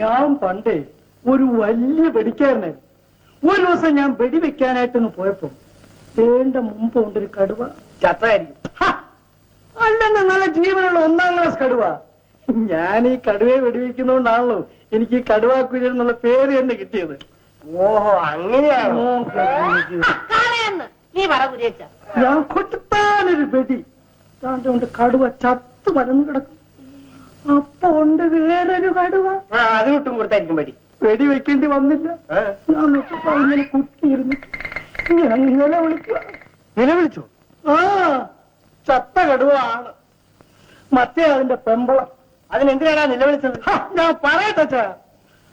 ഞാൻ പണ്ടേ ഒരു വലിയ വെടിക്കാരനായിരുന്നു. ഒരു ദിവസം ഞാൻ വെടിവെക്കാനായിട്ടൊന്ന് പോയപ്പോ വേണ്ട മുമ്പ് കൊണ്ടൊരു കടുവ ചത്തായിരിക്കും. അല്ലെന്ന നല്ല ജീവനുള്ള 1ാം ക്ലാസ് കടുവ. ഞാൻ ഈ കടുവയെ വെടിവെക്കുന്നോണ്ടാണല്ലോ എനിക്ക് ഈ കടുവാക്കുഴി എന്നുള്ള പേര് തന്നെ കിട്ടിയത്. ഓഹോ, അങ്ങനെയാണോ? നീ പറ കുരിയച്ച. ഞാൻ കൊടുത്താനൊരു വെടി കൊണ്ട് കടുവ ചത്തു മലന്ന് കിടക്കും. അപ്പൊ ഉണ്ട് വേറൊരു കടുവ. അത് വിട്ടും കൊടുത്തായിരിക്കും വെടി. വെടി വെക്കേണ്ടി വന്നില്ല. ഞാൻ നോക്കിയപ്പോ ഇങ്ങനെ കുത്തിയിരുന്നു. ഞാൻ നിലവിളിച്ചു. ആ ചത്ത കടുവ ആണ്. മറ്റേ അതിന്റെ പെമ്പളം. അതിനെന്തിനാണ് നിലവിളിച്ചത്? ഞാൻ പറയട്ടെ,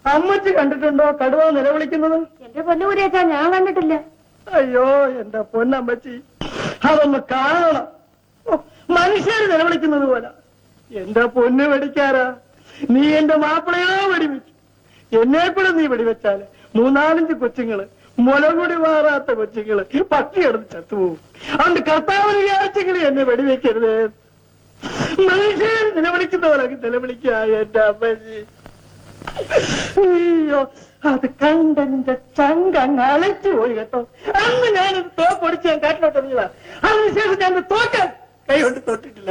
അമ്മച്ചി കണ്ടിട്ടുണ്ടോ കടുവ നിലവിളിക്കുന്നത്? എന്റെ പൊന്നു കുരിയച്ച, ഞാൻ കണ്ടിട്ടില്ല. അയ്യോ എന്റെ പൊന്നമ്മച്ചി, അതൊന്ന് കാണണം. മനുഷ്യര് നിലവിളിക്കുന്നത് പോലെ. എന്റെ പൊന്ന് വെടിക്കാരാ, നീ എന്റെ മാപ്പിളയോ വെടിവെച്ചു. എന്നെ കൂടെ നീ വെടിവെച്ചാല് 3-4 കൊച്ചുങ്ങള്, മുലകുടി മാറാത്ത കൊച്ചുങ്ങള് പട്ടിയെടുത്ത് ചത്തുപോകും. അതുകൊണ്ട് കർത്താവിന് വിചാരിച്ചെങ്കിലും എന്നെ വെടിവെക്കരുത്. മനുഷ്യർ നിലവിളിക്കുന്ന പോലെ നിലവിളിക്കുക എന്റെ അമ്മച്ചി. അയ്യോ, അത് കണ്ടെന്റെ ചങ്കങ്ങ് അലച്ചു പോയി കേട്ടോ. അന്ന് ഞാനത് തോപ്പൊടിച്ച് ഞാൻ കാട്ടിലോട്ട് ഇറങ്ങിയതാ. അതിനുശേഷം ഞാൻ തോക്കാൻ കൈ കൊണ്ട് തൊട്ടിട്ടില്ല.